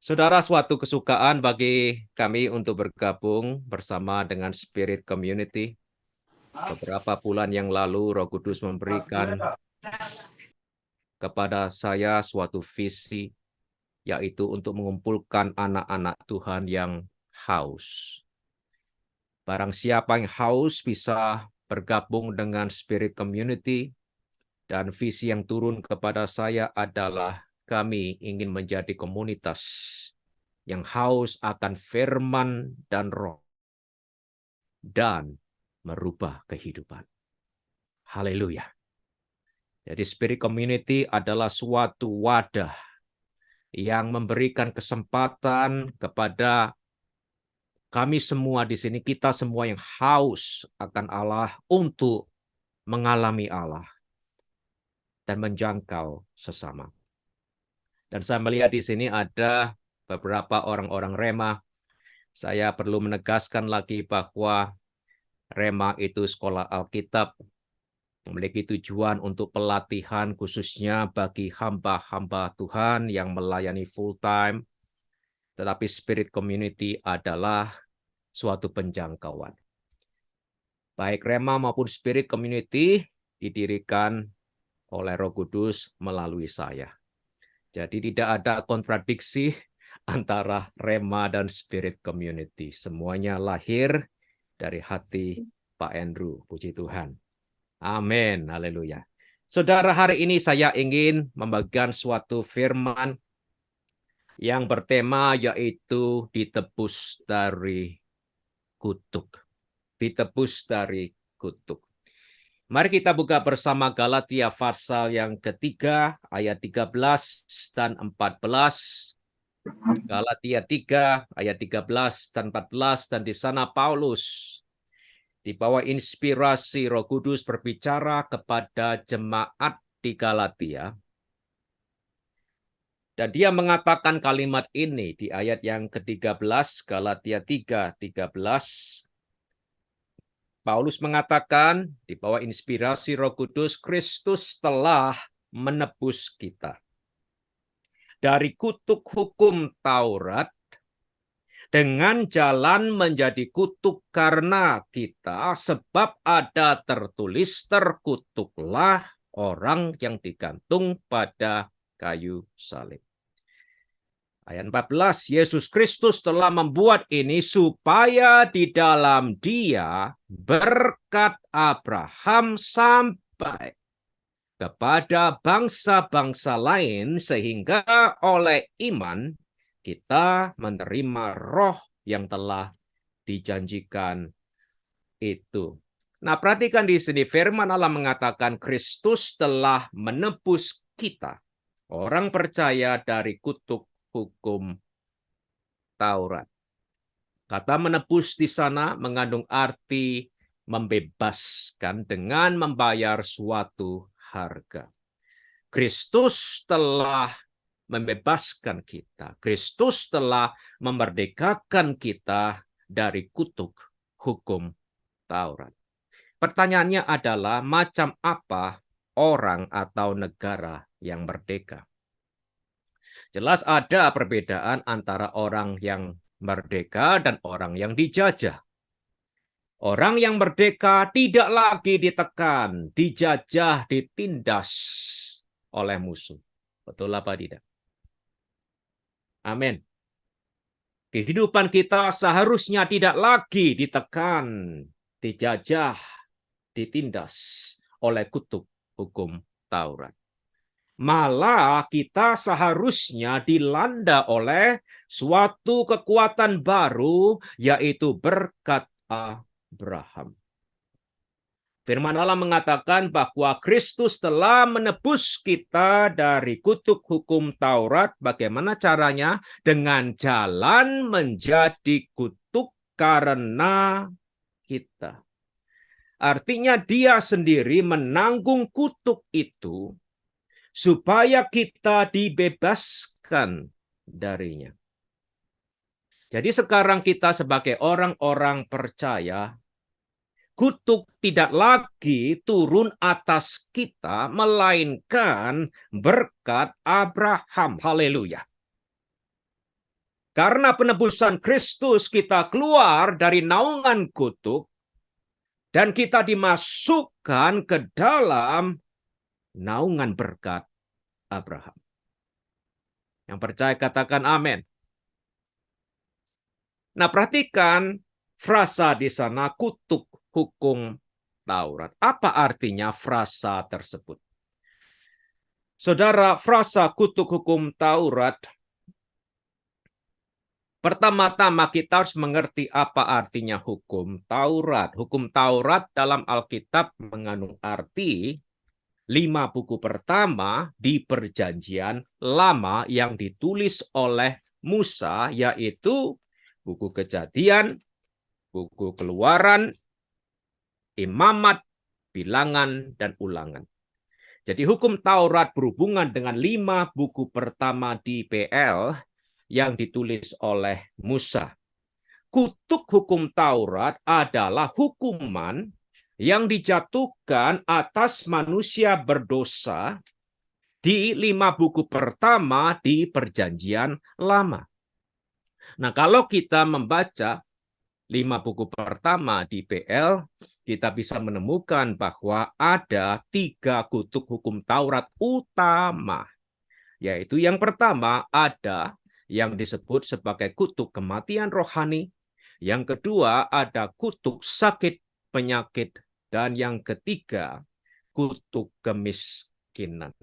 Saudara, suatu kesukaan bagi kami untuk bergabung bersama dengan Spirit Community. Beberapa bulan yang lalu, Roh Kudus memberikan kepada saya suatu visi, yaitu untuk mengumpulkan anak-anak Tuhan yang haus. Barang siapa yang haus bisa bergabung dengan Spirit Community, dan visi yang turun kepada saya adalah kami ingin menjadi komunitas yang haus akan firman dan roh dan merubah kehidupan. Haleluya. Jadi Spirit Community adalah suatu wadah yang memberikan kesempatan kepada kami semua di sini, kita semua yang haus akan Allah untuk mengalami Allah dan menjangkau sesama. Dan saya melihat di sini ada beberapa orang-orang Rema. Saya perlu menegaskan lagi bahwa Rema itu sekolah Alkitab, memiliki tujuan untuk pelatihan khususnya bagi hamba-hamba Tuhan yang melayani full time. Tetapi Spirit Community adalah suatu penjangkauan. Baik Rema maupun Spirit Community didirikan oleh Roh Kudus melalui saya. Jadi tidak ada kontradiksi antara Rema dan Spirit Community. Semuanya lahir dari hati Pak Andrew. Puji Tuhan. Amin. Haleluya. Saudara, hari ini saya ingin membagikan suatu firman yang bertema yaitu ditebus dari kutuk. Ditebus dari kutuk. Mari kita buka bersama Galatia pasal yang ketiga, ayat 13 dan 14. Galatia 3, ayat 13 dan 14. Dan di sana Paulus di bawah inspirasi Roh Kudus berbicara kepada jemaat di Galatia. Dan dia mengatakan kalimat ini di ayat yang ke-13, Galatia 3, 13. Paulus mengatakan di bawah inspirasi Roh Kudus, Kristus telah menebus kita dari kutuk hukum Taurat dengan jalan menjadi kutuk karena kita, sebab ada tertulis, terkutuklah orang yang digantung pada kayu salib. Ayat 14, Yesus Kristus telah membuat ini supaya di dalam Dia berkat Abraham sampai kepada bangsa-bangsa lain, sehingga oleh iman kita menerima roh yang telah dijanjikan itu. Nah, perhatikan di sini firman Allah mengatakan Kristus telah menebus kita, orang percaya, dari kutuk hukum Taurat. Kata menebus di sana mengandung arti membebaskan dengan membayar suatu harga. Kristus telah membebaskan kita. Kristus telah memerdekakan kita dari kutuk hukum Taurat. Pertanyaannya adalah macam apa orang atau negara yang merdeka? Jelas ada perbedaan antara orang yang merdeka dan orang yang dijajah. Orang yang merdeka tidak lagi ditekan, dijajah, ditindas oleh musuh. Betul apa tidak? Amin. Kehidupan kita seharusnya tidak lagi ditekan, dijajah, ditindas oleh kutuk hukum Taurat. Malah kita seharusnya dilanda oleh suatu kekuatan baru, yaitu berkat Abraham. Firman Allah mengatakan bahwa Kristus telah menebus kita dari kutuk hukum Taurat. Bagaimana caranya? Dengan jalan menjadi kutuk karena kita. Artinya dia sendiri menanggung kutuk itu supaya kita dibebaskan darinya. Jadi sekarang kita sebagai orang-orang percaya, kutuk tidak lagi turun atas kita, melainkan berkat Abraham. Haleluya. Karena penebusan Kristus kita keluar dari naungan kutuk dan kita dimasukkan ke dalam naungan berkat Abraham. Yang percaya katakan amin. Nah, perhatikan frasa di sana kutuk hukum Taurat. Apa artinya frasa tersebut? Saudara, frasa kutuk hukum Taurat, pertama-tama kita harus mengerti apa artinya hukum Taurat. Hukum Taurat dalam Alkitab mengandung arti 5 buku pertama di Perjanjian Lama yang ditulis oleh Musa, yaitu buku Kejadian, buku Keluaran, Imamat, Bilangan, dan Ulangan. Jadi hukum Taurat berhubungan dengan 5 buku pertama di PL yang ditulis oleh Musa. Kutuk hukum Taurat adalah hukuman yang dijatuhkan atas manusia berdosa di 5 buku pertama di Perjanjian Lama. Nah, kalau kita membaca 5 buku pertama di PL, kita bisa menemukan bahwa ada 3 kutuk hukum Taurat utama. Yaitu yang pertama ada yang disebut sebagai kutuk kematian rohani. Yang kedua ada kutuk sakit penyakit. Dan yang ketiga kutuk kemiskinan.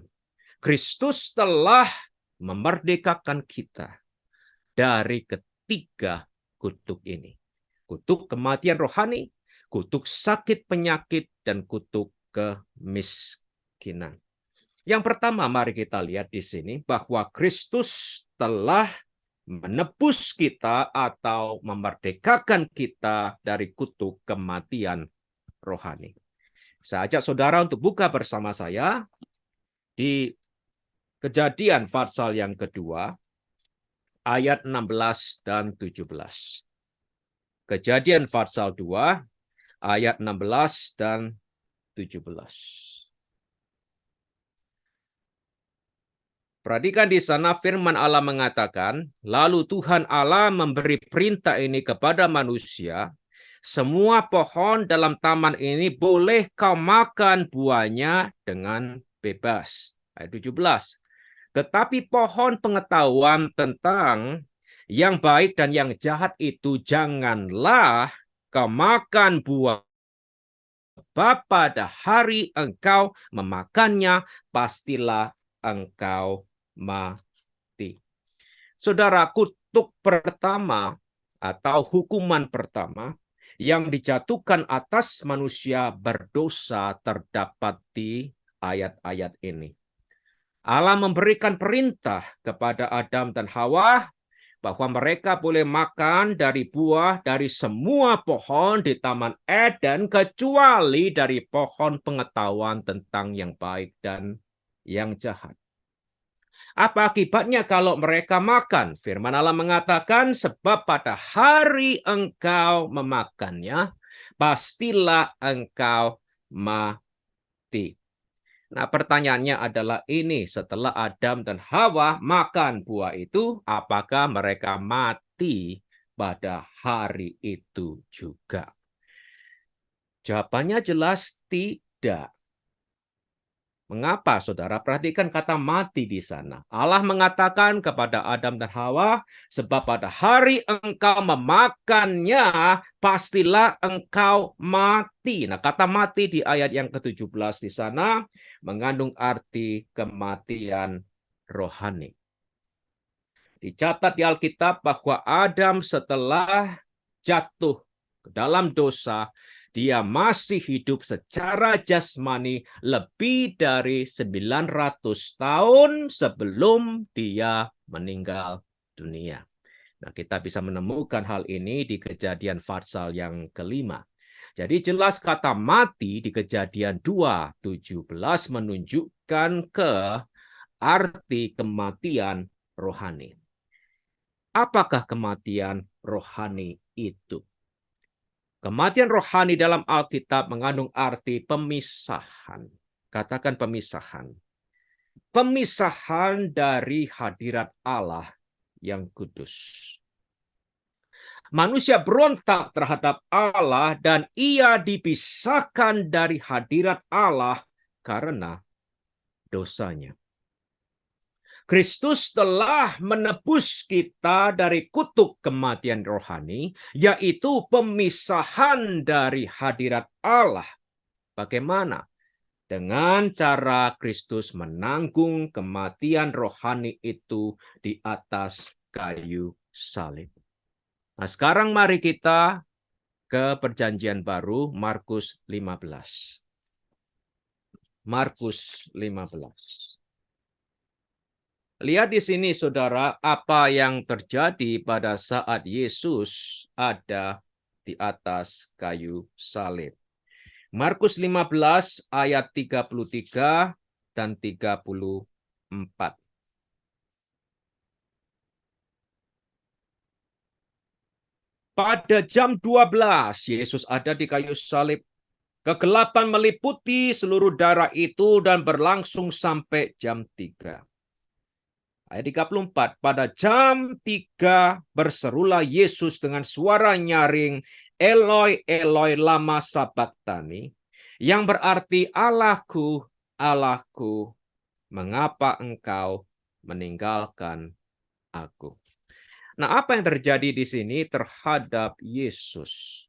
Kristus telah memerdekakan kita dari ketiga kutuk ini. Kutuk kematian rohani, kutuk sakit penyakit, dan kutuk kemiskinan. Yang pertama, mari kita lihat di sini bahwa Kristus telah menebus kita atau memerdekakan kita dari kutuk kematian rohani. Saya ajak saudara untuk buka bersama saya di Kejadian pasal yang kedua, ayat 16 dan 17. Kejadian pasal 2, ayat 16 dan 17. Perhatikan di sana firman Allah mengatakan, lalu Tuhan Allah memberi perintah ini kepada manusia, semua pohon dalam taman ini boleh kau makan buahnya dengan bebas. Ayat 17. Tetapi pohon pengetahuan tentang yang baik dan yang jahat itu janganlah kau makan buah pada hari engkau memakannya, pastilah engkau mati. Saudara, kutuk pertama atau hukuman pertama yang dijatuhkan atas manusia berdosa terdapat di ayat-ayat ini. Allah memberikan perintah kepada Adam dan Hawa bahwa mereka boleh makan dari buah dari semua pohon di Taman Eden kecuali dari pohon pengetahuan tentang yang baik dan yang jahat. Apa akibatnya kalau mereka makan? Firman Allah mengatakan, sebab pada hari engkau memakannya, pastilah engkau mati. Nah, pertanyaannya adalah ini, setelah Adam dan Hawa makan buah itu, apakah mereka mati pada hari itu juga? Jawabannya jelas tidak. Mengapa, saudara? Perhatikan kata mati di sana. Allah mengatakan kepada Adam dan Hawa, sebab pada hari engkau memakannya, pastilah engkau mati. Nah, kata mati di ayat yang ke-17 di sana mengandung arti kematian rohani. Dicatat di Alkitab bahwa Adam setelah jatuh ke dalam dosa, dia masih hidup secara jasmani lebih dari 900 tahun sebelum dia meninggal dunia. Nah, kita bisa menemukan hal ini di Kejadian pasal yang kelima. Jadi jelas kata mati di Kejadian 2:17 menunjukkan ke arti kematian rohani. Apakah kematian rohani itu? Kematian rohani dalam Alkitab mengandung arti pemisahan. Katakan pemisahan. Pemisahan dari hadirat Allah yang kudus. Manusia berontak terhadap Allah dan ia dipisahkan dari hadirat Allah karena dosanya. Kristus telah menebus kita dari kutuk kematian rohani, yaitu pemisahan dari hadirat Allah. Bagaimana? Dengan cara Kristus menanggung kematian rohani itu di atas kayu salib. Nah, sekarang mari kita ke Perjanjian Baru, Markus 15. Markus 15. Lihat di sini, saudara, apa yang terjadi pada saat Yesus ada di atas kayu salib. Markus 15 ayat 33 dan 34. Pada jam 12 Yesus ada di kayu salib. Kegelapan meliputi seluruh daerah itu dan berlangsung sampai jam 3. Ayat 34, pada jam 3 berserulah Yesus dengan suara nyaring, Eloi, Eloi, lama sabachthani, yang berarti Allahku, Allahku, mengapa engkau meninggalkan aku? Nah, apa yang terjadi di sini terhadap Yesus?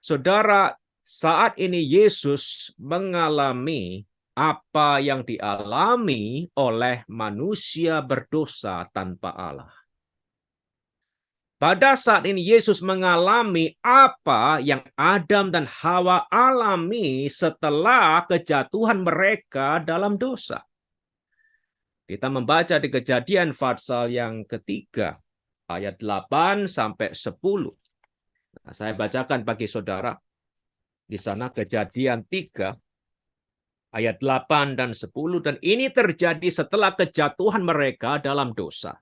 Saudara, saat ini Yesus mengalami apa yang dialami oleh manusia berdosa tanpa Allah. Pada saat ini Yesus mengalami apa yang Adam dan Hawa alami setelah kejatuhan mereka dalam dosa. Kita membaca di Kejadian pasal yang ketiga, ayat 8 sampai 10. Nah, saya bacakan bagi saudara. Di sana Kejadian 3 ayat 8 dan 10, dan ini terjadi setelah kejatuhan mereka dalam dosa.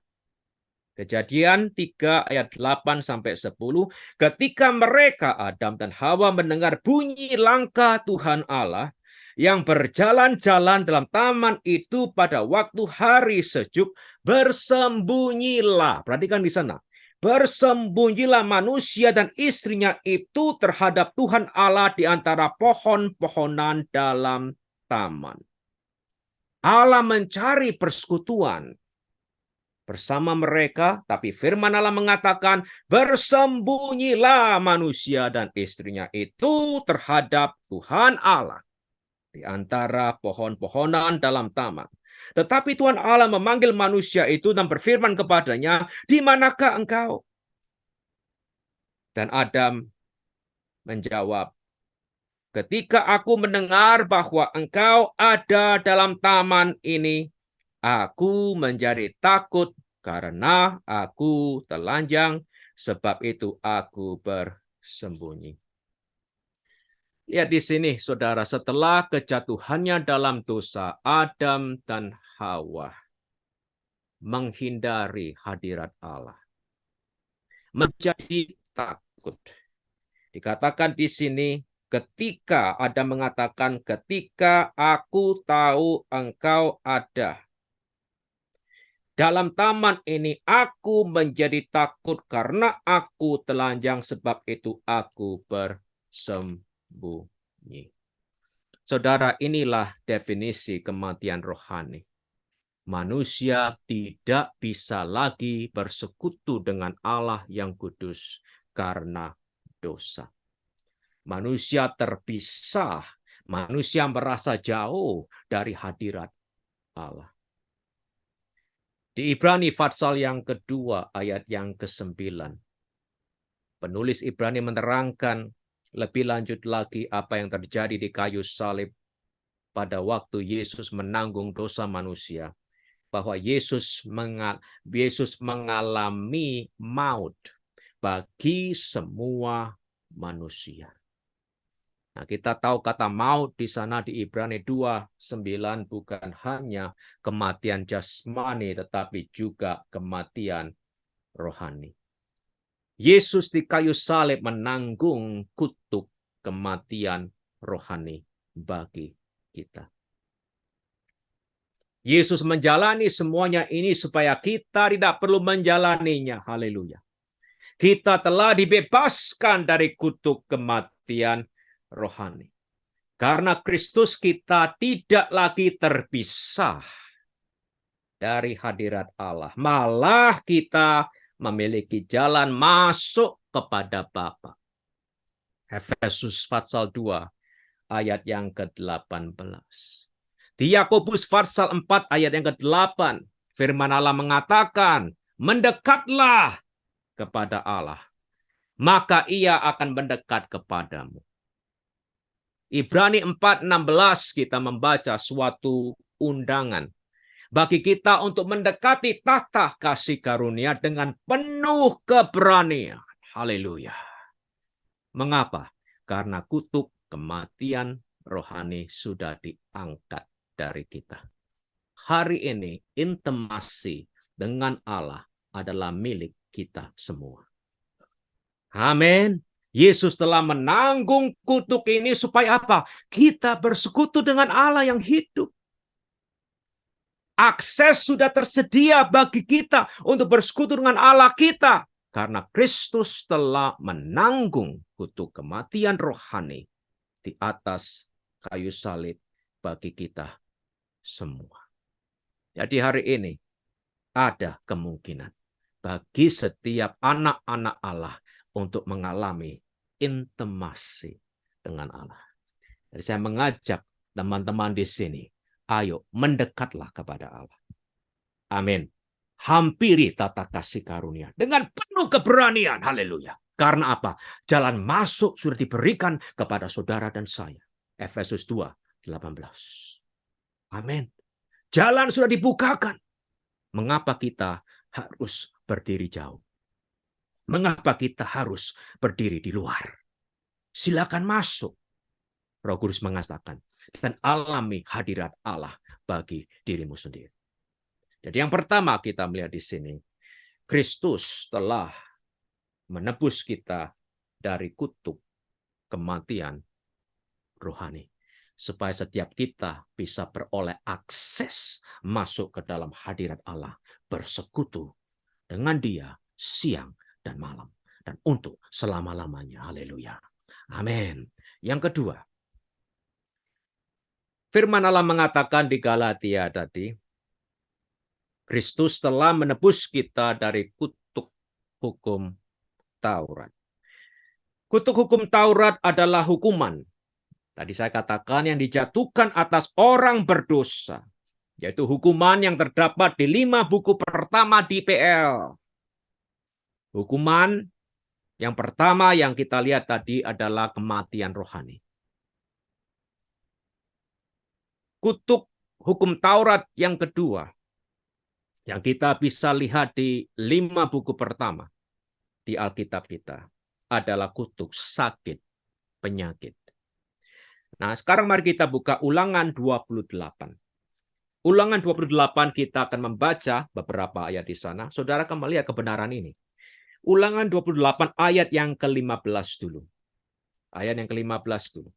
Kejadian 3 ayat 8 sampai 10, ketika mereka Adam dan Hawa mendengar bunyi langkah Tuhan Allah yang berjalan-jalan dalam taman itu pada waktu hari sejuk, bersembunyilah. Perhatikan di sana. Bersembunyilah manusia dan istrinya itu terhadap Tuhan Allah di antara pohon-pohonan dalam taman. Allah mencari persekutuan bersama mereka, tapi firman Allah mengatakan, bersembunyilah manusia dan istrinya itu terhadap Tuhan Allah di antara pohon-pohonan dalam taman. Tetapi Tuhan Allah memanggil manusia itu dan berfirman kepadanya, di manakah engkau? Dan Adam menjawab, ketika aku mendengar bahwa engkau ada dalam taman ini, aku menjadi takut karena aku telanjang, sebab itu aku bersembunyi. Lihat di sini, saudara, setelah kejatuhannya dalam dosa, Adam dan Hawa menghindari hadirat Allah, menjadi takut. Dikatakan di sini, ketika Adam mengatakan, ketika aku tahu engkau ada dalam taman ini, aku menjadi takut karena aku telanjang, sebab itu aku bersembunyi. Saudara, inilah definisi kematian rohani. Manusia tidak bisa lagi bersekutu dengan Allah yang kudus karena dosa. Manusia terpisah, manusia merasa jauh dari hadirat Allah. Di Ibrani pasal yang kedua ayat yang ke-9. Penulis Ibrani menerangkan lebih lanjut lagi apa yang terjadi di kayu salib pada waktu Yesus menanggung dosa manusia. Bahwa Yesus mengalami maut bagi semua manusia. Nah, kita tahu kata maut di sana di Ibrani 2:9 bukan hanya kematian jasmani, tetapi juga kematian rohani. Yesus di kayu salib menanggung kutuk kematian rohani bagi kita. Yesus menjalani semuanya ini supaya kita tidak perlu menjalaninya. Haleluya. Kita telah dibebaskan dari kutuk kematian rohani. Karena Kristus kita tidak lagi terpisah dari hadirat Allah. Malah kita memiliki jalan masuk kepada Bapa. Efesus pasal 2 ayat yang ke-18. Di Yakobus pasal 4 ayat yang ke-8, firman Allah mengatakan, mendekatlah kepada Allah, maka ia akan mendekat kepadamu. Ibrani 4:16 kita membaca suatu undangan bagi kita untuk mendekati tahta kasih karunia dengan penuh keberanian. Haleluya. Mengapa? Karena kutuk kematian rohani sudah diangkat dari kita. Hari ini intimasi dengan Allah adalah milik kita semua. Amin. Yesus telah menanggung kutuk ini supaya apa? Kita bersekutu dengan Allah yang hidup. Akses sudah tersedia bagi kita untuk bersekutu dengan Allah kita. Karena Kristus telah menanggung kutuk kematian rohani di atas kayu salib bagi kita semua. Jadi hari ini ada kemungkinan bagi setiap anak-anak Allah untuk mengalami intimasi dengan Allah. Jadi saya mengajak teman-teman di sini, ayo mendekatlah kepada Allah. Amin. Hampiri tata kasih karunia dengan penuh keberanian. Haleluya. Karena apa? Jalan masuk sudah diberikan kepada saudara dan saya. Efesus 2:18. Amin. Jalan sudah dibukakan. Mengapa kita harus berdiri jauh? Mengapa kita harus berdiri di luar? Silakan masuk. Roh Kudus mengatakan, dan alami hadirat Allah bagi dirimu sendiri. Jadi yang pertama kita melihat di sini, Kristus telah menebus kita dari kutuk kematian rohani. Supaya setiap kita bisa beroleh akses masuk ke dalam hadirat Allah, bersekutu dengan Dia siang dan malam. Dan untuk selama-lamanya. Haleluya. Amin. Yang kedua, firman Allah mengatakan di Galatia tadi, Kristus telah menebus kita dari kutuk hukum Taurat. Kutuk hukum Taurat adalah hukuman. Tadi saya katakan yang dijatuhkan atas orang berdosa. Yaitu hukuman yang terdapat di 5 buku pertama di PL. Hukuman yang pertama yang kita lihat tadi adalah kematian rohani. Kutuk hukum Taurat yang kedua yang kita bisa lihat di 5 buku pertama di Alkitab kita adalah kutuk sakit, penyakit. Nah, sekarang mari kita buka Ulangan 28. Ulangan 28 kita akan membaca beberapa ayat di sana. Saudara akan melihat kebenaran ini. Ulangan 28 ayat yang ke-15 dulu. Ayat yang ke-15 dulu.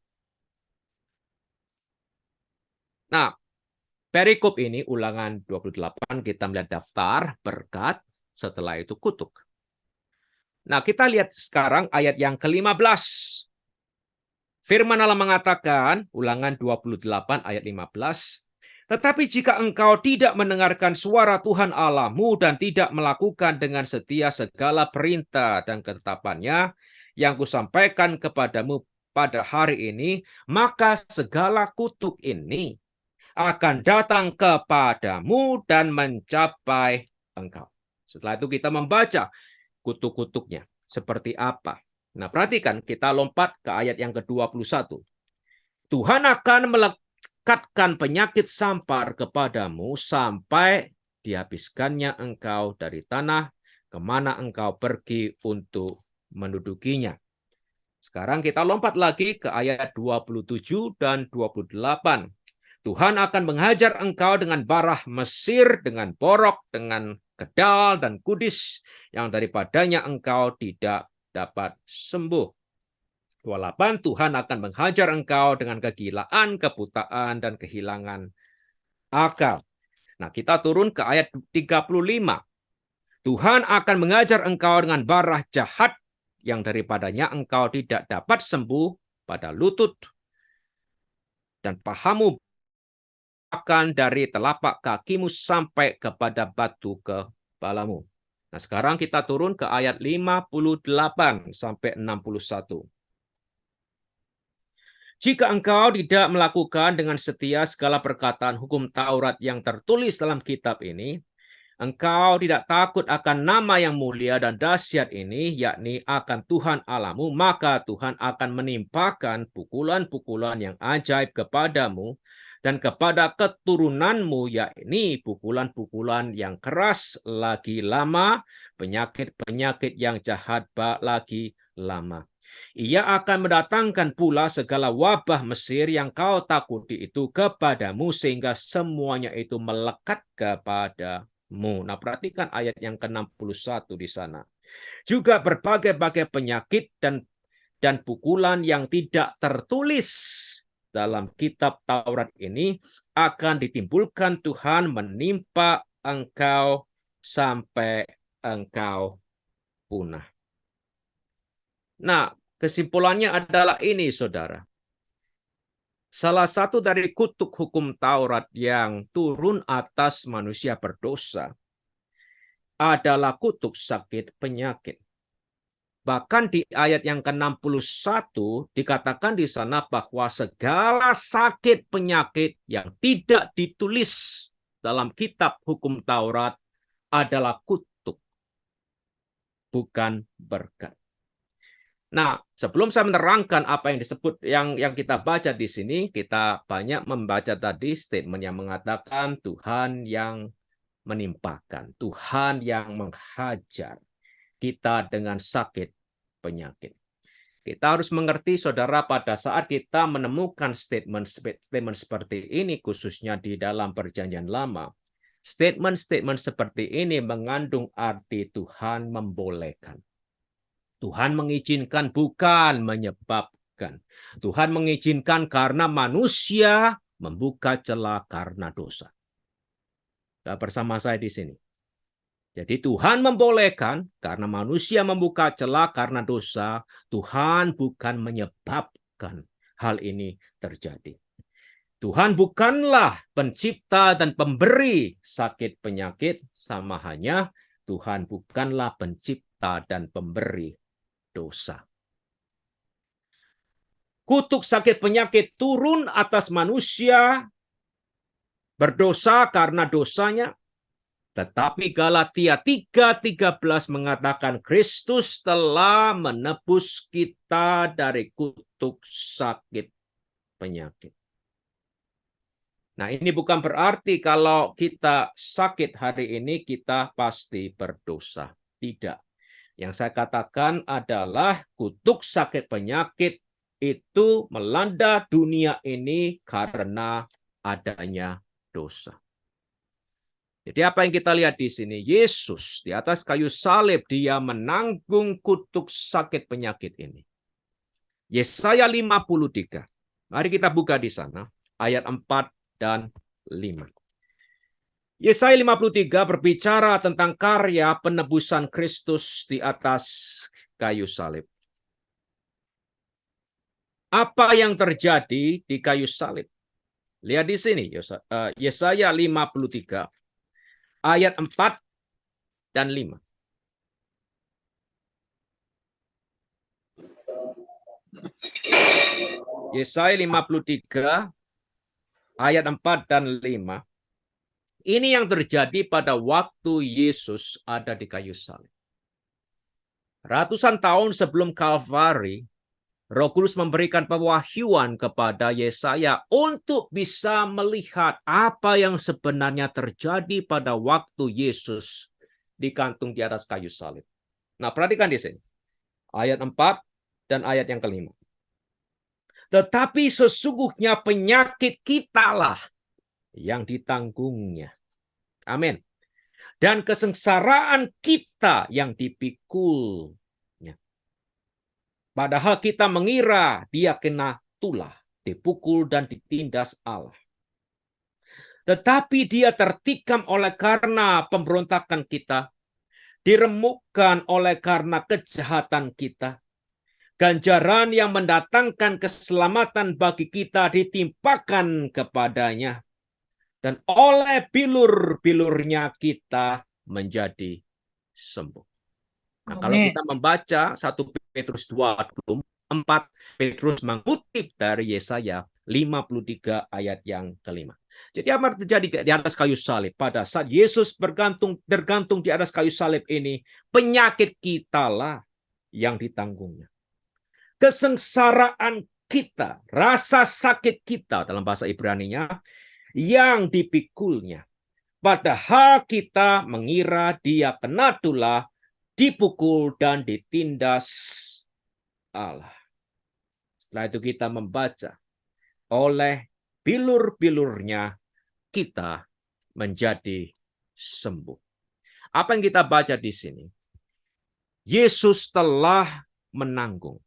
Nah, perikop ini Ulangan 28 kita melihat daftar berkat, setelah itu kutuk. Nah, kita lihat sekarang ayat yang ke-15. Firman Allah mengatakan, Ulangan 28 ayat 15, tetapi jika engkau tidak mendengarkan suara Tuhan Allahmu dan tidak melakukan dengan setia segala perintah dan ketetapannya yang kusampaikan kepadamu pada hari ini, maka segala kutuk ini akan datang kepadamu dan mencapai engkau. Setelah itu kita membaca kutuk-kutuknya seperti apa. Nah, perhatikan, kita lompat ke ayat yang ke-21. Tuhan akan melekatkan penyakit sampar kepadamu sampai dihabiskannya engkau dari tanah kemana engkau pergi untuk mendudukinya. Sekarang kita lompat lagi ke ayat 27 dan 28. Tuhan akan menghajar engkau dengan barah Mesir, dengan borok, dengan kedal dan kudis, yang daripadanya engkau tidak dapat sembuh. 28, Tuhan akan menghajar engkau dengan kegilaan, kebutaan, dan kehilangan akal. Nah, kita turun ke ayat 35. Tuhan akan mengajar engkau dengan bara jahat yang daripadanya engkau tidak dapat sembuh pada lutut dan pahamu akan dari telapak kakimu sampai kepada batu kepalamu. Nah, sekarang kita turun ke ayat 58 sampai 61. Jika engkau tidak melakukan dengan setia segala perkataan hukum Taurat yang tertulis dalam kitab ini, engkau tidak takut akan nama yang mulia dan dahsyat ini, yakni akan Tuhan Allahmu, maka Tuhan akan menimpakan pukulan-pukulan yang ajaib kepadamu dan kepada keturunanmu, yakni pukulan-pukulan yang keras lagi lama, penyakit-penyakit yang jahat lagi lama. Ia akan mendatangkan pula segala wabah Mesir yang kau takuti itu kepadamu, sehingga semuanya itu melekat kepadamu. Nah, perhatikan ayat yang ke-61 di sana. Juga berbagai-bagai penyakit dan pukulan yang tidak tertulis dalam kitab Taurat ini akan ditimbulkan Tuhan menimpa engkau sampai engkau punah. Nah, kesimpulannya adalah ini, saudara. Salah satu dari kutuk hukum Taurat yang turun atas manusia berdosa adalah kutuk sakit penyakit. Bahkan di ayat yang ke-61 dikatakan di sana bahwa segala sakit penyakit yang tidak ditulis dalam kitab hukum Taurat adalah kutuk, bukan berkat. Nah, sebelum saya menerangkan apa yang disebut yang kita baca di sini, kita banyak membaca tadi statement yang mengatakan Tuhan yang menimpakan, Tuhan yang menghajar kita dengan sakit penyakit. Kita harus mengerti, saudara, pada saat kita menemukan statement seperti ini, khususnya di dalam Perjanjian Lama, statement-statement seperti ini mengandung arti Tuhan membolehkan. Tuhan mengizinkan, bukan menyebabkan. Tuhan mengizinkan karena manusia membuka celah karena dosa. Bersama saya di sini. Jadi Tuhan membolehkan karena manusia membuka celah karena dosa. Tuhan bukan menyebabkan hal ini terjadi. Tuhan bukanlah pencipta dan pemberi sakit penyakit, sama hanya Tuhan bukanlah pencipta dan pemberi dosa. Kutuk sakit penyakit turun atas manusia berdosa karena dosanya. Tetapi Galatia 3:13 mengatakan Kristus telah menebus kita dari kutuk sakit penyakit. Nah, ini bukan berarti kalau kita sakit hari ini kita pasti berdosa. Tidak. Yang saya katakan adalah kutuk sakit penyakit itu melanda dunia ini karena adanya dosa. Jadi apa yang kita lihat di sini? Yesus di atas kayu salib, dia menanggung kutuk sakit penyakit ini. Yesaya 53. Mari kita buka di sana. Ayat 4 dan 5. Yesaya 53 berbicara tentang karya penebusan Kristus di atas kayu salib. Apa yang terjadi di kayu salib? Lihat di sini, Yesaya 53, ayat 4 dan 5. Yesaya 53, ayat 4 dan 5. Ini yang terjadi pada waktu Yesus ada di kayu salib. Ratusan tahun sebelum Kalvari, Roh Kudus memberikan pewahyuan kepada Yesaya untuk bisa melihat apa yang sebenarnya terjadi pada waktu Yesus digantung di atas kayu salib. Nah, perhatikan di sini. Ayat 4 dan ayat yang kelima. Tetapi sesungguhnya penyakit kitalah yang ditanggungnya. Amin. Dan kesengsaraan kita yang dipikul. Padahal kita mengira dia kena tulah, dipukul dan ditindas Allah. Tetapi dia tertikam oleh karena pemberontakan kita, diremukkan oleh karena kejahatan kita. Ganjaran yang mendatangkan keselamatan bagi kita ditimpakan kepadanya. Dan oleh bilur-bilurnya kita menjadi sembuh. Nah, kalau kita membaca 1 Petrus 2:24, Petrus mengutip dari Yesaya 53 ayat yang kelima. Jadi apa terjadi di atas kayu salib? Pada saat Yesus tergantung di atas kayu salib ini, penyakit kita lah yang ditanggungnya. Kesengsaraan kita, rasa sakit kita dalam bahasa Ibrani-nya yang dipikulnya. Padahal kita mengira dia kena tulah, dipukul dan ditindas Allah. Setelah itu kita membaca, oleh bilur-bilurnya kita menjadi sembuh. Apa yang kita baca di sini? Yesus telah menanggung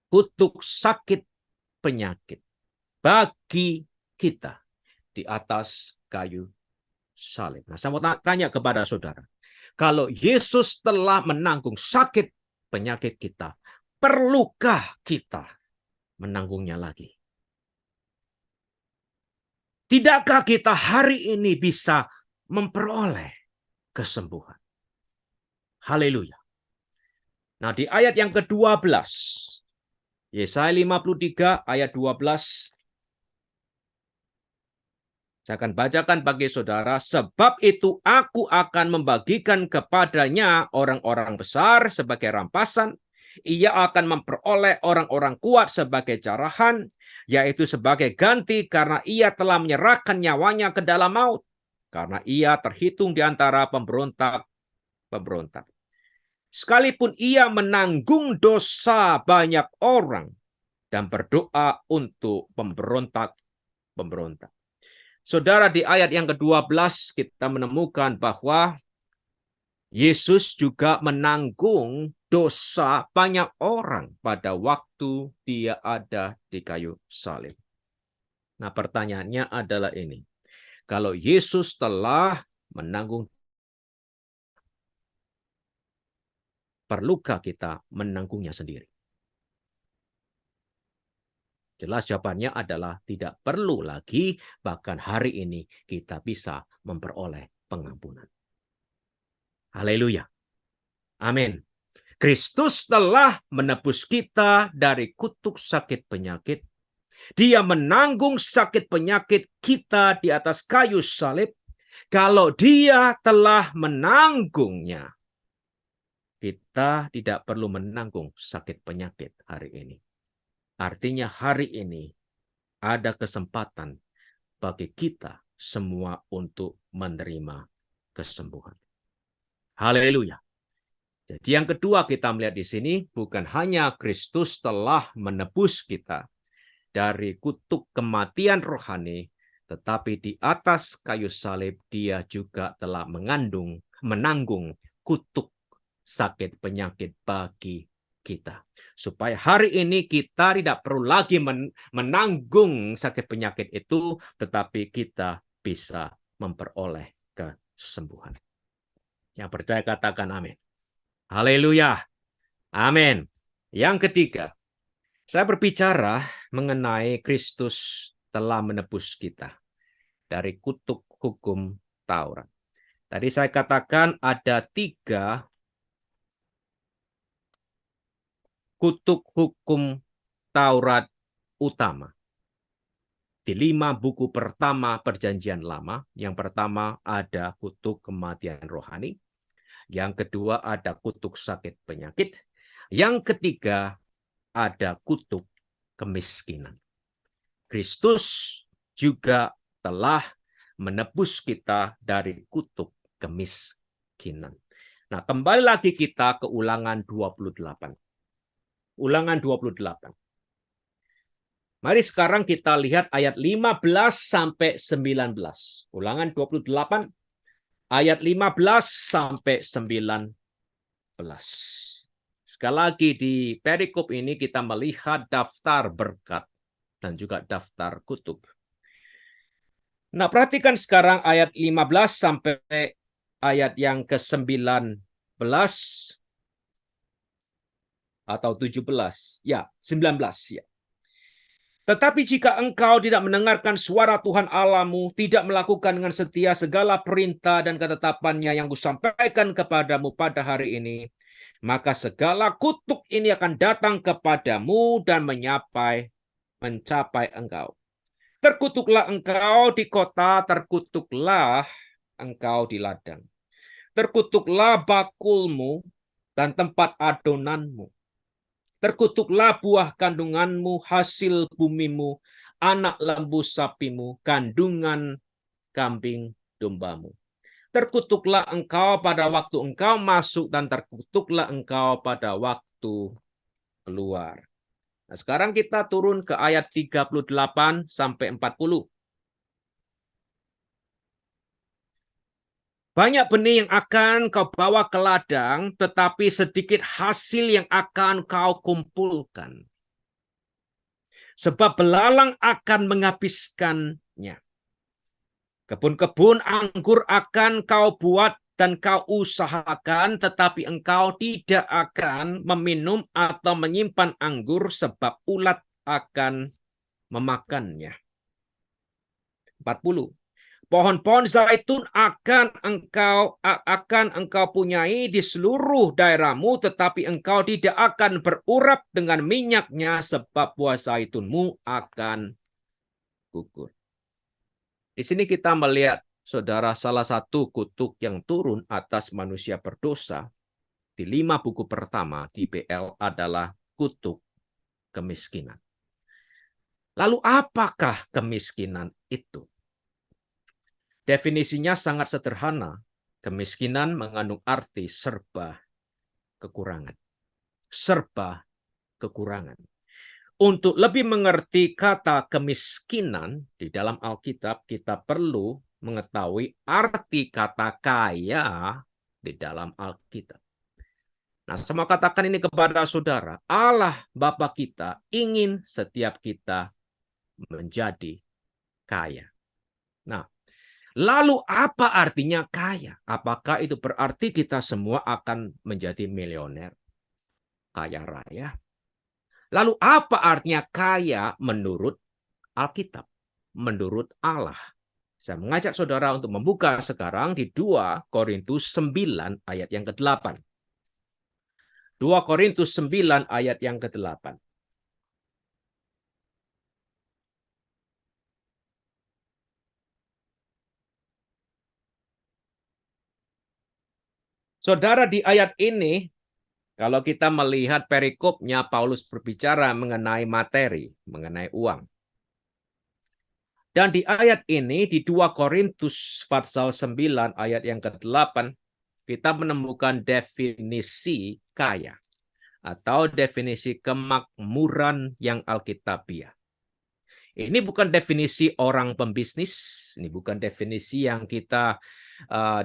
kutuk sakit penyakit bagi kita di atas kayu salib. Nah, saya mau tanya kepada saudara, kalau Yesus telah menanggung sakit penyakit kita, perlukah kita menanggungnya lagi? Tidakkah kita hari ini bisa memperoleh kesembuhan? Haleluya. Nah, di ayat yang ke-12, Yesaya 53 ayat 12, saya akan bacakan bagi saudara. Sebab itu aku akan membagikan kepadanya orang-orang besar sebagai rampasan. Ia akan memperoleh orang-orang kuat sebagai jarahan, yaitu sebagai ganti karena ia telah menyerahkan nyawanya ke dalam maut. Karena ia terhitung di antara pemberontak. Sekalipun ia menanggung dosa banyak orang dan berdoa untuk pemberontak. Saudara, di ayat yang ke-12 kita menemukan bahwa Yesus juga menanggung dosa banyak orang pada waktu dia ada di kayu salib. Nah, pertanyaannya adalah ini. Kalau Yesus telah menanggung, perlukah kita menanggungnya sendiri? Jelas jawabannya adalah tidak perlu lagi, bahkan hari ini kita bisa memperoleh pengampunan. Haleluya. Amin. Kristus telah menebus kita dari kutuk sakit penyakit. Dia menanggung sakit penyakit kita di atas kayu salib. Kalau dia telah menanggungnya, kita tidak perlu menanggung sakit penyakit hari ini. Artinya hari ini ada kesempatan bagi kita semua untuk menerima kesembuhan. Haleluya. Jadi yang kedua kita melihat di sini bukan hanya Kristus telah menebus kita dari kutuk kematian rohani, tetapi di atas kayu salib dia juga telah menanggung kutuk sakit penyakit bagi kita. Supaya hari ini kita tidak perlu lagi menanggung sakit penyakit itu, tetapi kita bisa memperoleh kesembuhan. Yang percaya katakan amin. Haleluya. Amin. Yang ketiga, saya berbicara mengenai Kristus telah menebus kita dari kutuk hukum Taurat. Tadi saya katakan ada 3 kutuk hukum Taurat utama. Di 5 buku pertama Perjanjian Lama, yang pertama ada kutuk kematian rohani, yang kedua ada kutuk sakit penyakit, yang ketiga ada kutuk kemiskinan. Kristus juga telah menebus kita dari kutuk kemiskinan. Nah, kembali lagi kita ke Ulangan 28. Ulangan 28. Mari sekarang kita lihat ayat 15 sampai 19. Ulangan 28 ayat 15 sampai 19. Sekali lagi di perikop ini kita melihat daftar berkat dan juga daftar kutuk. Nah, perhatikan sekarang ayat 15 sampai ayat yang ke-19. atau 17. Ya, 19 ya. Tetapi jika engkau tidak mendengarkan suara Tuhan Allahmu, tidak melakukan dengan setia segala perintah dan ketetapannya yang kusampaikan kepadamu pada hari ini, maka segala kutuk ini akan datang kepadamu dan mencapai engkau. Terkutuklah engkau di kota, terkutuklah engkau di ladang. Terkutuklah bakulmu dan tempat adonanmu. Terkutuklah buah kandunganmu, hasil bumimu, anak lembu sapimu, kandungan kambing dombamu. Terkutuklah engkau pada waktu engkau masuk dan terkutuklah engkau pada waktu keluar. Nah, sekarang kita turun ke ayat 38 sampai 40. Banyak benih yang akan kau bawa ke ladang, tetapi sedikit hasil yang akan kau kumpulkan. Sebab belalang akan menghabiskannya. Kebun-kebun anggur akan kau buat dan kau usahakan, tetapi engkau tidak akan meminum atau menyimpan anggur, sebab ulat akan memakannya. 40. Pohon-pohon zaitun akan engkau punyai di seluruh daerahmu, tetapi engkau tidak akan berurap dengan minyaknya, sebab buah zaitunmu akan gugur. Di sini kita melihat, saudara, salah satu kutuk yang turun atas manusia berdosa di 5 buku pertama di BL adalah kutuk kemiskinan. Lalu apakah kemiskinan itu? Definisinya sangat sederhana. Kemiskinan mengandung arti serba kekurangan. Serba kekurangan. Untuk lebih mengerti kata kemiskinan di dalam Alkitab, kita perlu mengetahui arti kata kaya di dalam Alkitab. Nah, saya mau katakan ini kepada saudara. Allah Bapa kita ingin setiap kita menjadi kaya. Nah, lalu apa artinya kaya? Apakah itu berarti kita semua akan menjadi milioner, kaya raya? Lalu apa artinya kaya menurut Alkitab, menurut Allah? Saya mengajak saudara untuk membuka sekarang di 2 Korintus 9 ayat yang ke-8. 2 Korintus 9 ayat yang ke-8. Saudara, di ayat ini, kalau kita melihat perikopnya, Paulus berbicara mengenai materi, mengenai uang. Dan di ayat ini, di 2 Korintus pasal 9 ayat yang ke-8, kita menemukan definisi kaya atau definisi kemakmuran yang alkitabiah. Ini bukan definisi orang pembisnis, ini bukan definisi yang kita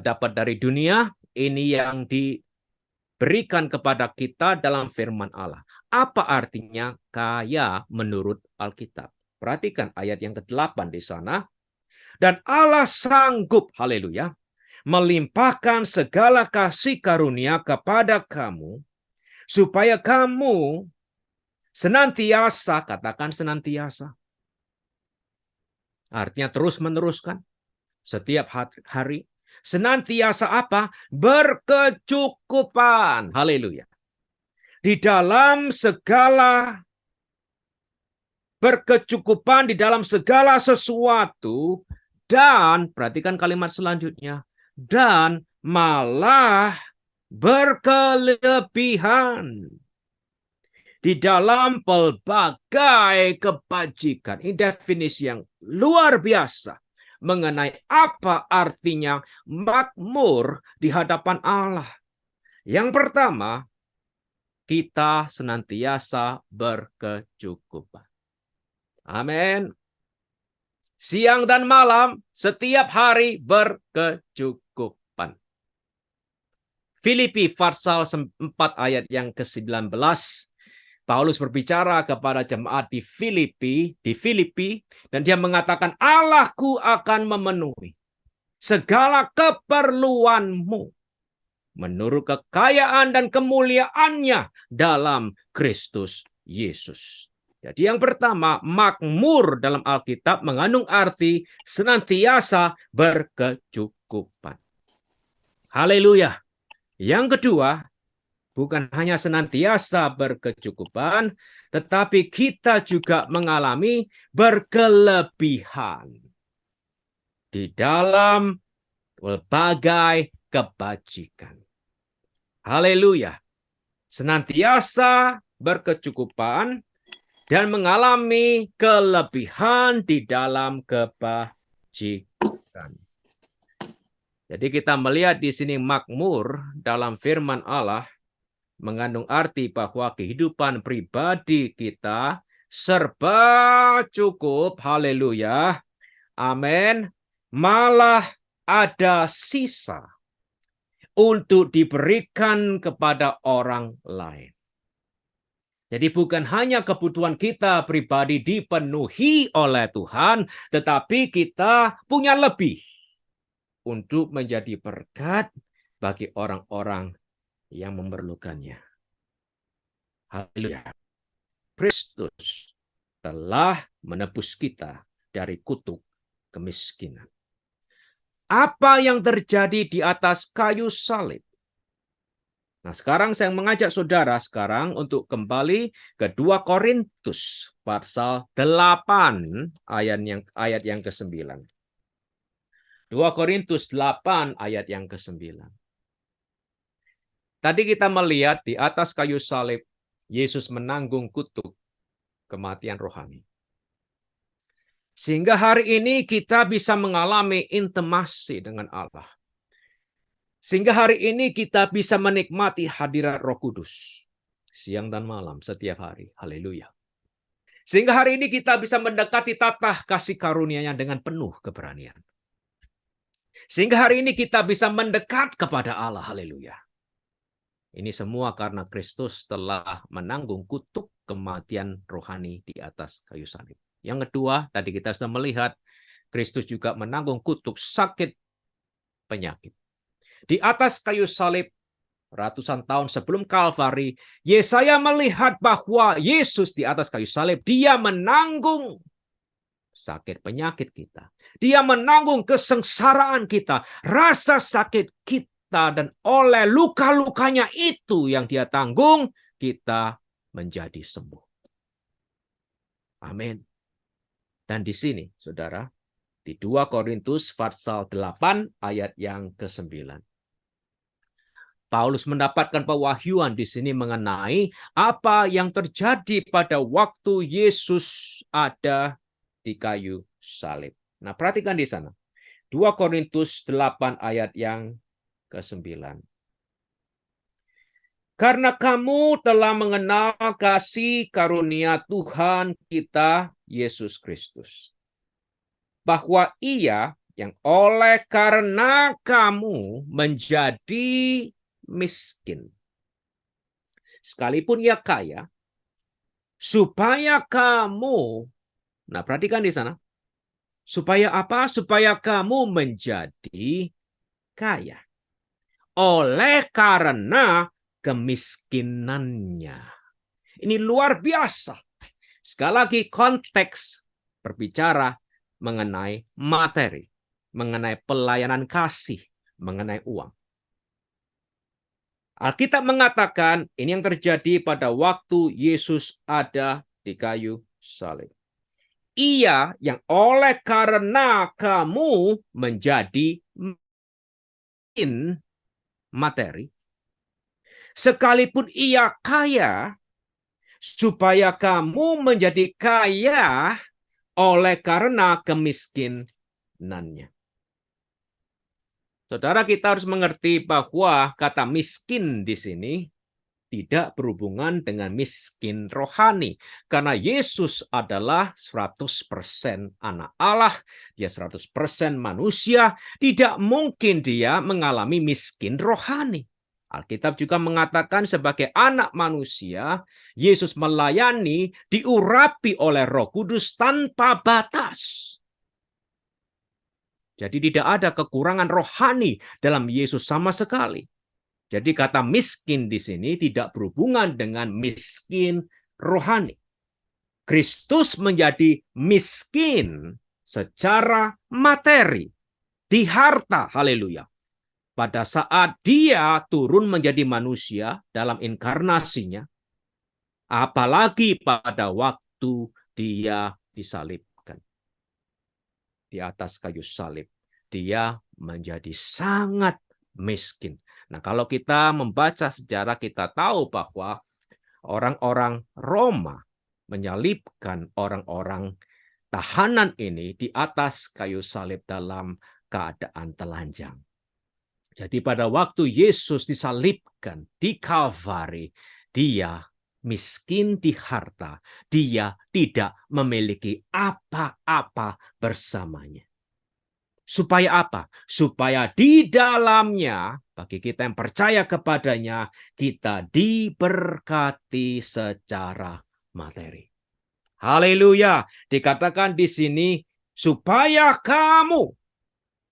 dapat dari dunia, ini yang diberikan kepada kita dalam firman Allah. Apa artinya kaya menurut Alkitab? Perhatikan ayat yang ke-8 di sana. Dan Allah sanggup, haleluya, melimpahkan segala kasih karunia kepada kamu, supaya kamu senantiasa, katakan senantiasa. Artinya terus meneruskan, setiap hari, senantiasa apa? Berkecukupan. Haleluya. Di dalam segala berkecukupan, di dalam segala sesuatu, dan perhatikan kalimat selanjutnya, dan malah berkelebihan di dalam pelbagai kebajikan. Ini definisi yang luar biasa mengenai apa artinya makmur di hadapan Allah. Yang pertama, kita senantiasa berkecukupan. Amin. Siang dan malam, setiap hari berkecukupan. Filipi pasal 4 ayat yang ke-19, Paulus berbicara kepada jemaat di Filipi, dan dia mengatakan, Allahku akan memenuhi segala keperluanmu menurut kekayaan dan kemuliaannya dalam Kristus Yesus. Jadi yang pertama, makmur dalam Alkitab mengandung arti senantiasa berkecukupan. Haleluya. Yang kedua, bukan hanya senantiasa berkecukupan, tetapi kita juga mengalami berkelebihan di dalam berbagai kebajikan. Haleluya. Senantiasa berkecukupan dan mengalami kelebihan di dalam kebajikan. Jadi kita melihat di sini makmur dalam firman Allah mengandung arti bahwa kehidupan pribadi kita serba cukup. Haleluya. Amin. Malah ada sisa untuk diberikan kepada orang lain. Jadi bukan hanya kebutuhan kita pribadi dipenuhi oleh Tuhan, tetapi kita punya lebih untuk menjadi berkat bagi orang-orang yang memerlukannya. Haleluya. Kristus telah menebus kita dari kutuk kemiskinan. Apa yang terjadi di atas kayu salib? Nah, sekarang saya mengajak saudara sekarang untuk kembali ke 2 Korintus pasal 8 ayat yang ke-9. 2 Korintus 8 ayat yang ke-9. Tadi kita melihat di atas kayu salib Yesus menanggung kutuk kematian rohani. Sehingga hari ini kita bisa mengalami intimasi dengan Allah. Sehingga hari ini kita bisa menikmati hadirat Roh Kudus siang dan malam setiap hari. Haleluya. Sehingga hari ini kita bisa mendekati tatah kasih karunia-Nya dengan penuh keberanian. Sehingga hari ini kita bisa mendekat kepada Allah. Haleluya. Ini semua karena Kristus telah menanggung kutuk kematian rohani di atas kayu salib. Yang kedua, tadi kita sudah melihat Kristus juga menanggung kutuk sakit penyakit. Di atas kayu salib, ratusan tahun sebelum Kalvari, Yesaya melihat bahwa Yesus di atas kayu salib, dia menanggung sakit penyakit kita. Dia menanggung kesengsaraan kita, rasa sakit kita, dan oleh luka-lukanya itu yang dia tanggung, kita menjadi sembuh. Amin. Dan di sini, saudara, di 2 Korintus pasal 8 ayat yang ke-9. Paulus mendapatkan pewahyuan di sini mengenai apa yang terjadi pada waktu Yesus ada di kayu salib. Nah, perhatikan di sana. 2 Korintus 8 ayat yang ke-9. Karena kamu telah mengenal kasih karunia Tuhan kita Yesus Kristus, bahwa Ia yang oleh karena kamu menjadi miskin, sekalipun Ia kaya, supaya kamu, nah perhatikan di sana, supaya apa? Supaya kamu menjadi kaya oleh karena kemiskinannya. Ini luar biasa. Sekali lagi konteks berbicara mengenai materi, mengenai pelayanan kasih, mengenai uang. Alkitab mengatakan ini yang terjadi pada waktu Yesus ada di kayu salib. Ia yang oleh karena kamu menjadi miskin materi, sekalipun ia kaya, supaya kamu menjadi kaya oleh karena kemiskinannya. Saudara, kita harus mengerti bahwa kata miskin di sini tidak berhubungan dengan miskin rohani. Karena Yesus adalah 100% anak Allah, dia 100% manusia, tidak mungkin dia mengalami miskin rohani. Alkitab juga mengatakan sebagai anak manusia, Yesus melayani, diurapi oleh Roh Kudus tanpa batas. Jadi tidak ada kekurangan rohani dalam Yesus sama sekali. Jadi kata miskin di sini tidak berhubungan dengan miskin rohani. Kristus menjadi miskin secara materi, di harta, haleluya. Pada saat dia turun menjadi manusia dalam inkarnasinya, apalagi pada waktu dia disalibkan di atas kayu salib, dia menjadi sangat miskin. Nah, kalau kita membaca sejarah, kita tahu bahwa orang-orang Roma menyalibkan orang-orang tahanan ini di atas kayu salib dalam keadaan telanjang. Jadi pada waktu Yesus disalibkan di Kalvari, dia miskin di harta. Dia tidak memiliki apa-apa bersamanya. Supaya apa? Supaya di dalamnya, bagi kita yang percaya kepadanya, kita diberkati secara materi. Haleluya. Dikatakan di sini, supaya kamu.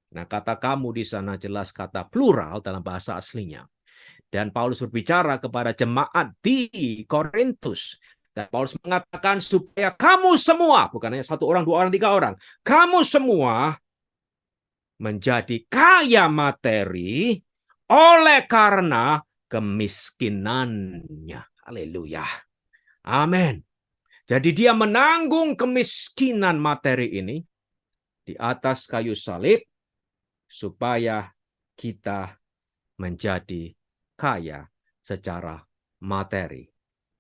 Nah, kata kamu di sana jelas kata plural dalam bahasa aslinya. Dan Paulus berbicara kepada jemaat di Korintus. Dan Paulus mengatakan supaya kamu semua, bukan hanya satu orang, dua orang, tiga orang. Kamu semua menjadi kaya materi oleh karena kemiskinannya. Haleluya. Amin. Jadi dia menanggung kemiskinan materi ini di atas kayu salib supaya kita menjadi kaya secara materi.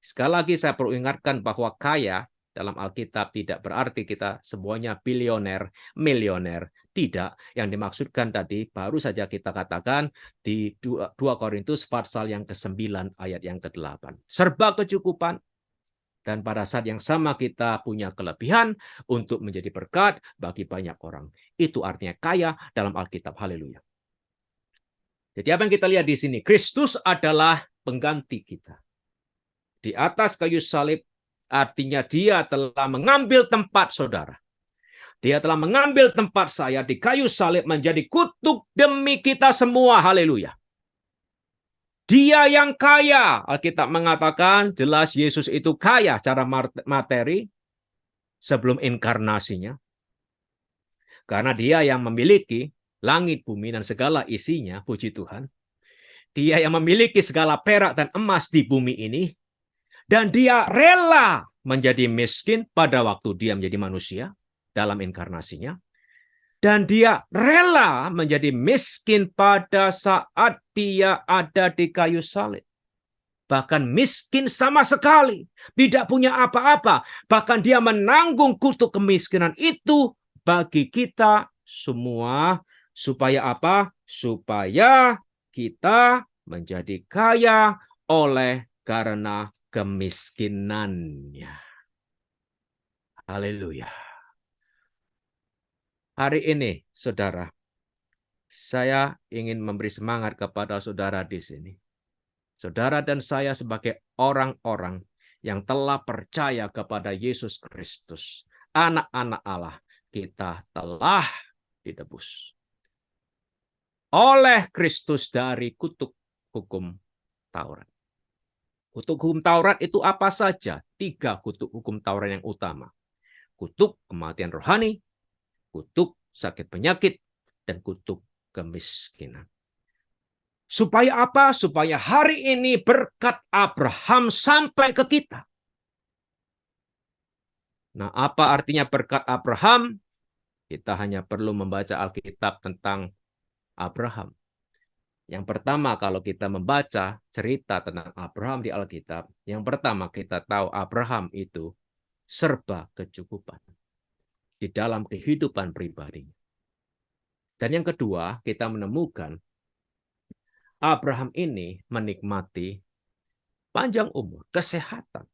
Sekali lagi saya perlu ingatkan bahwa kaya dalam Alkitab tidak berarti kita semuanya bilioner, milioner. Tidak. Yang dimaksudkan tadi baru saja kita katakan di 2 Korintus pasal yang ke-9 ayat yang ke-8. Serba kecukupan. Dan pada saat yang sama kita punya kelebihan untuk menjadi berkat bagi banyak orang. Itu artinya kaya dalam Alkitab. Haleluya. Jadi apa yang kita lihat di sini? Kristus adalah pengganti kita. Di atas kayu salib artinya dia telah mengambil tempat saudara. Dia telah mengambil tempat saya di kayu salib menjadi kutuk demi kita semua. Haleluya. Dia yang kaya. Alkitab mengatakan jelas Yesus itu kaya secara materi sebelum inkarnasinya. Karena dia yang memiliki langit, bumi, dan segala isinya, puji Tuhan. Dia yang memiliki segala perak dan emas di bumi ini. Dan dia rela menjadi miskin pada waktu dia menjadi manusia dalam inkarnasinya. Dan dia rela menjadi miskin pada saat dia ada di kayu salib. Bahkan miskin sama sekali. Tidak punya apa-apa. Bahkan dia menanggung kutuk kemiskinan itu bagi kita semua. Supaya apa? Supaya kita menjadi kaya oleh karena kemiskinannya. Haleluya. Hari ini, saudara, saya ingin memberi semangat kepada saudara di sini. Saudara dan saya sebagai orang-orang yang telah percaya kepada Yesus Kristus, anak-anak Allah, kita telah ditebus oleh Kristus dari kutuk hukum Taurat. Kutuk hukum Taurat itu apa saja? 3 kutuk hukum Taurat yang utama. Kutuk kematian rohani, kutuk sakit penyakit, dan kutuk kemiskinan. Supaya apa? Supaya hari ini berkat Abraham sampai ke kita. Nah, apa artinya berkat Abraham? Kita hanya perlu membaca Alkitab tentang Abraham. Yang pertama, kalau kita membaca cerita tentang Abraham di Alkitab, yang pertama kita tahu Abraham itu serba kecukupan di dalam kehidupan pribadi. Dan yang kedua, kita menemukan Abraham ini menikmati panjang umur, kesehatan.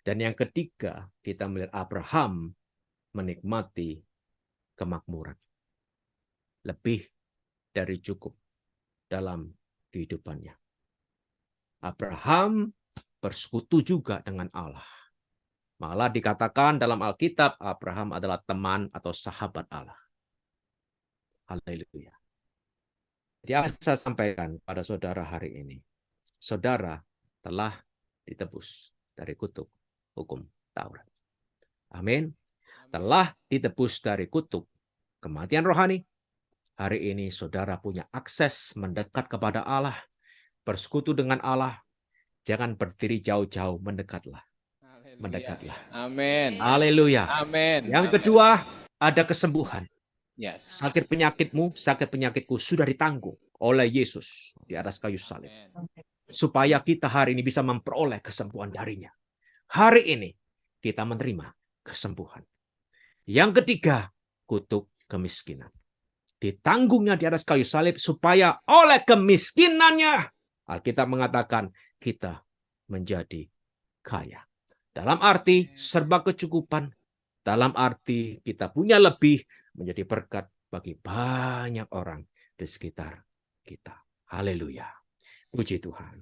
Dan yang ketiga, kita melihat Abraham menikmati kemakmuran. Lebih dari cukup dalam kehidupannya. Abraham bersekutu juga dengan Allah. Malah dikatakan dalam Alkitab, Abraham adalah teman atau sahabat Allah. Haleluya. Jadi saya sampaikan pada saudara hari ini, saudara telah ditebus dari kutuk hukum Taurat. Amin. Telah ditebus dari kutuk kematian rohani. Hari ini saudara punya akses mendekat kepada Allah, bersekutu dengan Allah. Jangan berdiri jauh-jauh, mendekatlah. Mendekatlah. Amin. Haleluya. Amin. Yang kedua, ada kesembuhan. Yes. Sakit penyakitmu, sakit penyakitku sudah ditanggung oleh Yesus di atas kayu salib. Supaya kita hari ini bisa memperoleh kesembuhan darinya. Hari ini kita menerima kesembuhan. Yang ketiga, kutuk kemiskinan. Ditanggungnya di atas kayu salib supaya oleh kemiskinannya Alkitab mengatakan kita menjadi kaya. Dalam arti serba kecukupan, dalam arti kita punya lebih, menjadi berkat bagi banyak orang di sekitar kita. Haleluya. Puji Tuhan.